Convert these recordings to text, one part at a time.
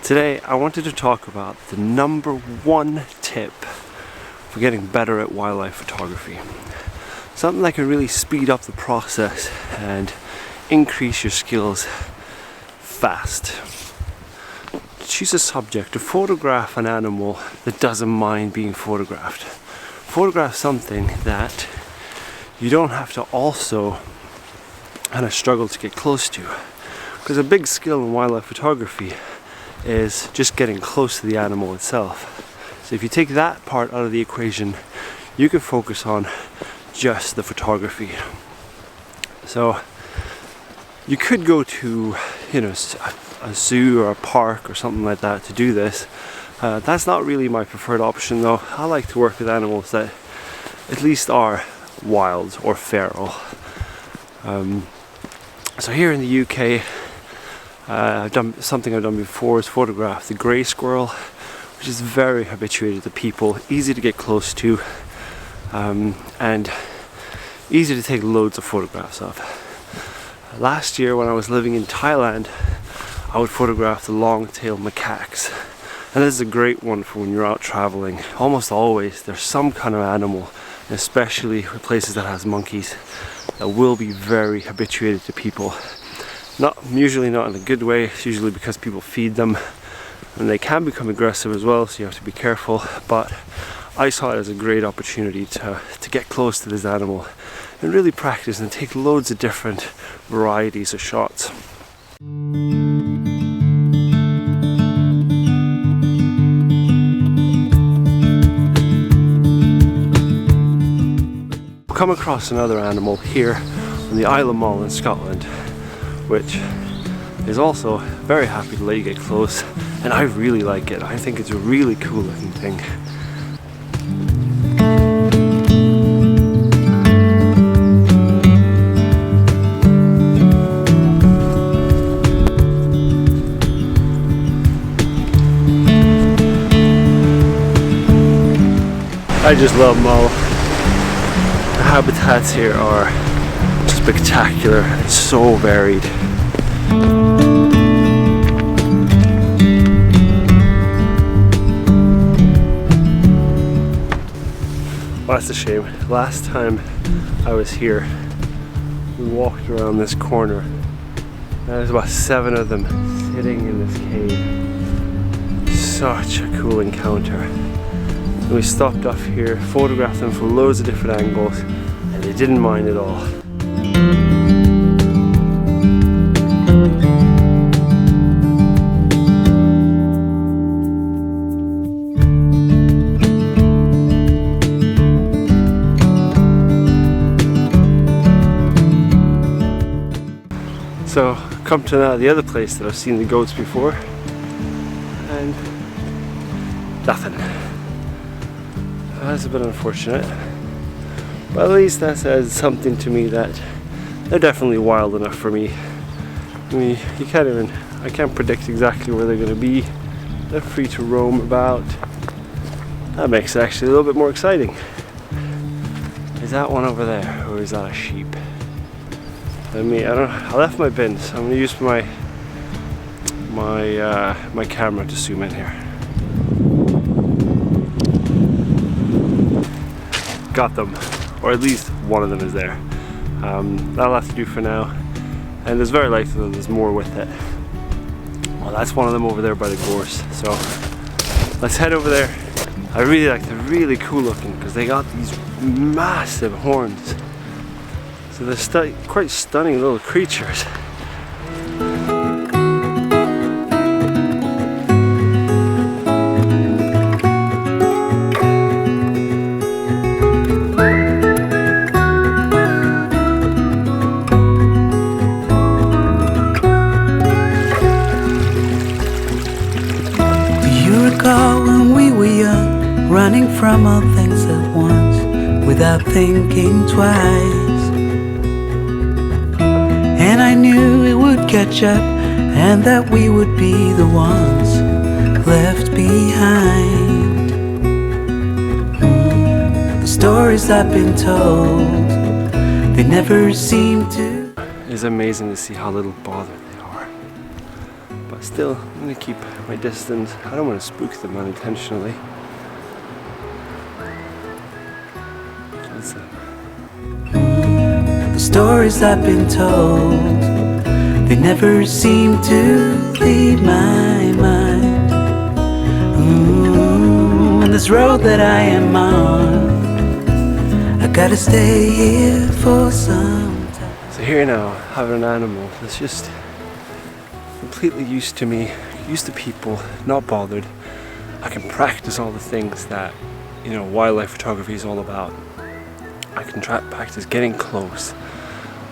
Today I wanted to talk about the #1 tip for getting better at wildlife photography. Something that can really speed up the process and increase your skills fast. Choose a subject to photograph an animal that doesn't mind being photographed. Photograph something that you don't have to also kind of struggle to get close to. Because a big skill in wildlife photography is just getting close to the animal itself. So if you take that part out of the equation, you can focus on just the photography. So you could go to, a zoo or a park or something like that to do this. That's not really my preferred option though. I like to work with animals that at least are wild or feral. So here in the UK, I've done before is photograph the grey squirrel, which is very habituated to people, easy to get close to, and easy to take loads of photographs of. Last year when I was living in Thailand, I would photograph the long-tailed macaques, and this is a great one for when you're out traveling. Almost always there's some kind of animal, especially places that has monkeys, that will be very habituated to people. Usually not in a good way. It's usually because people feed them, and they can become aggressive as well, so you have to be careful. But I saw it as a great opportunity to get close to this animal and really practice and take loads of different varieties of shots. Come across another animal here on the Isla Mall in Scotland, which is also very happy to let you get close, and I really like it. I think it's a really cool looking thing. I just love Mull. The habitats here are spectacular and so varied. Well, that's a shame. Last time I was here, we walked around this corner, and there's about 7 of them sitting in this cave. Such a cool encounter. And we stopped off here, photographed them from loads of different angles, and they didn't mind at all. So, come to now the other place that I've seen the goats before, and nothing. That's a bit unfortunate, but at least that says something to me that they're definitely wild enough for me. I mean, I can't predict exactly where they're going to be. They're free to roam about. That makes it actually a little bit more exciting. Is that one over there, or is that a sheep? I left my bin, so I'm going to use my camera to zoom in here. Got them, or at least one of them is there. That'll have to do for now, and there's very likely that there's more with it. Well, that's one of them over there by the gorse, so let's head over there. I really like they're really cool looking because they got these massive horns, so they're quite stunning little creatures. When we were young, running from all things at once, without thinking twice. And I knew it would catch up, and that we would be the ones left behind. The stories I've been told, they never seem to. It's amazing to see how little bothered they are. But Still, I'm gonna keep my distance. I don't want to spook them unintentionally. The stories I've been told, they never seem to leave my mind. And this road that I am on, I gotta stay here for some time. So here now, having an animal that's just completely used to me, used to people, not bothered. I can practice all the things that, you know, wildlife photography is all about. I can practice getting close.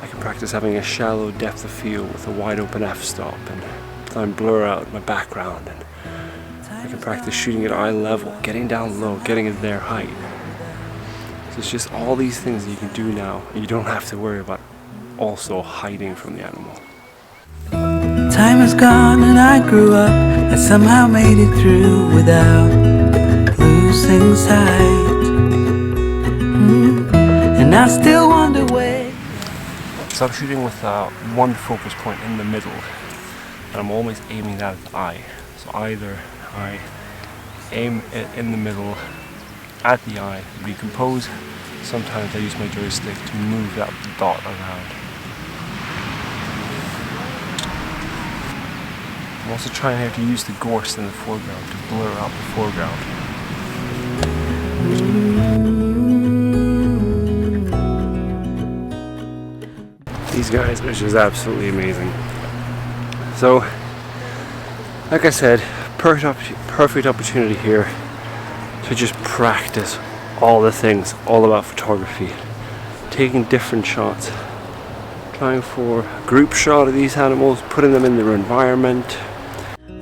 I can practice having a shallow depth of field with a wide open f-stop and try and blur out my background. And I can practice shooting at eye level, getting down low, getting at their height. So it's just all these things that you can do now. And you don't have to worry about also hiding from the animal. Time is gone and I grew up. I somehow made it through without losing sight. And I still wonder where. So I'm shooting with one focus point in the middle, and I'm always aiming that at the eye. So either I aim it in the middle at the eye, recompose. Sometimes I use my joystick to move that dot around. I'm also trying here to use the gorse in the foreground to blur out the foreground. These guys are just absolutely amazing. So, like I said, perfect opportunity here to just practice all the things all about photography. Taking different shots, trying for a group shot of these animals, putting them in their environment.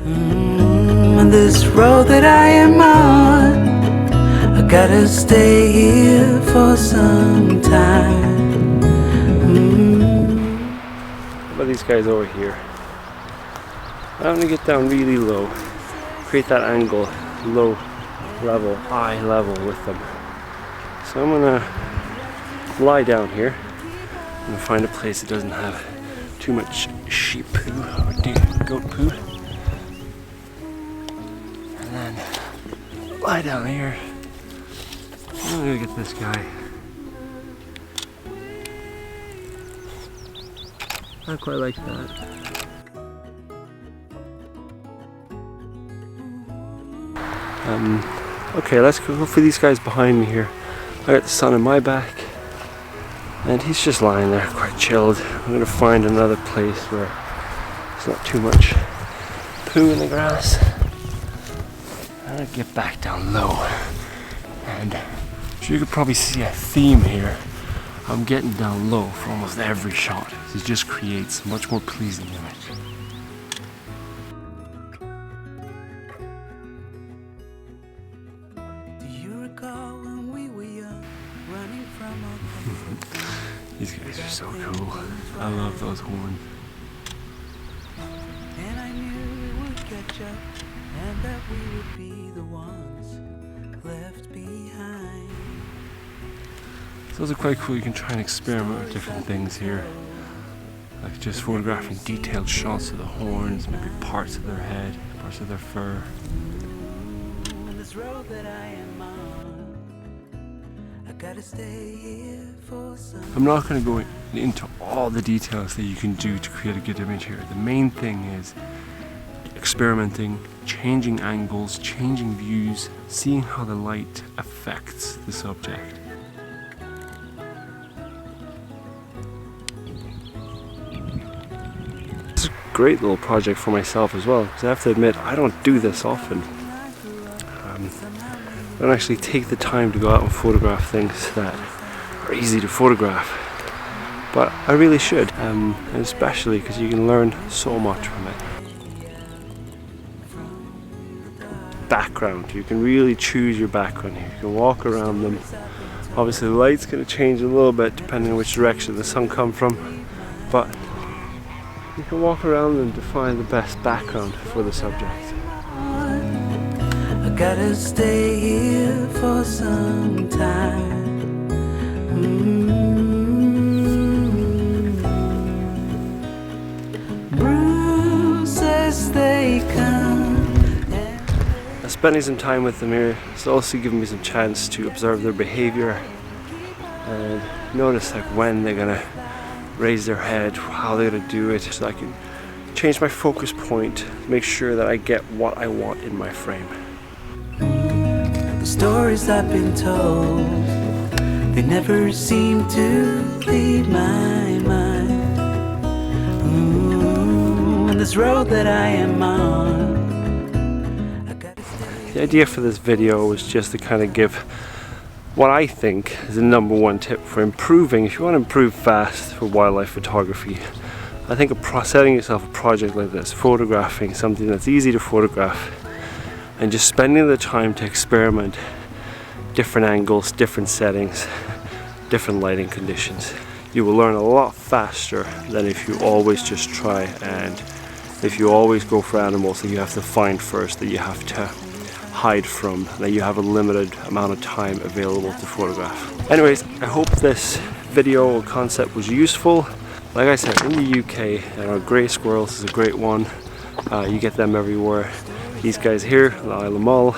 On this road that I am on, I gotta stay here for some time. How about these guys over here? I'm gonna get down really low, create that angle, low level, eye level with them. So I'm gonna lie down here. I'm gonna find a place that doesn't have too much sheep poo or goat poo. And then lie down here. I'm gonna get this guy. Not quite like that. Okay, let's go for these guys behind me here. I got the sun in my back, and he's just lying there, quite chilled. I'm gonna find another place where there's not too much poo in the grass. I'm gonna get back down low, and you could probably see a theme here. I'm getting down low for almost every shot. It just creates a much more pleasing image. Do you recall when we were young, running from our These guys are so cool. I love those horns. And I knew it would catch up, and that we would be the ones left behind. Those are quite cool. You can try and experiment with different things here. Like just photographing detailed shots of the horns, maybe parts of their head, parts of their fur. On this road that I am on, I gotta stay here for some. I'm not going to go into all the details that you can do to create a good image here. The main thing is experimenting, changing angles, changing views, seeing how the light affects the subject. It's a great little project for myself as well, because I have to admit I don't do this often. I don't actually take the time to go out and photograph things that are easy to photograph, but I really should, and especially because you can learn so much from it. Background, you can really choose your background here. You can walk around them. Obviously the light's going to change a little bit depending on which direction the sun comes from, but you can walk around them to find the best background for the subject. I gotta stay here for some time. Bruises they come. Spending some time with them here has also given me some chance to observe their behavior and notice like when they're gonna raise their head, how they're gonna do it, so I can change my focus point to make sure that I get what I want in my frame. The stories I've been told, they never seem to leave my mind. And this road that I am on, the idea for this video was just to kind of give what I think is the #1 tip for improving. If you want to improve fast for wildlife photography, I think setting yourself a project like this, photographing something that's easy to photograph, and just spending the time to experiment different angles, different settings, different lighting conditions. You will learn a lot faster than if you always just try, and if you always go for animals that you have to find first, that you have to hide from, that you have a limited amount of time available to photograph. Anyways, I hope this video concept was useful. Like I said, in the UK, grey squirrels is a great one. You get them everywhere. These guys here, the Isla Mall.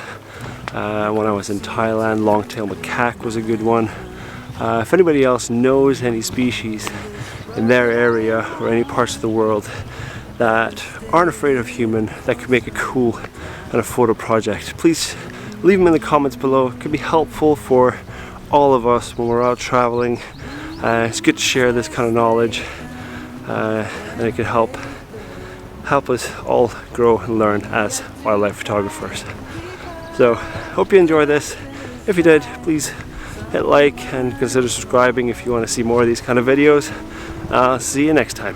When I was in Thailand, long-tailed macaque was a good one. If anybody else knows any species in their area or any parts of the world that aren't afraid of human, that could make a cool kind of photo project, please leave them in the comments below. It could be helpful for all of us when we're out traveling. It's good to share this kind of knowledge, and it could help us all grow and learn as wildlife photographers. So, hope you enjoyed this. If you did, please hit like and consider subscribing if you want to see more of these kind of videos. See you next time.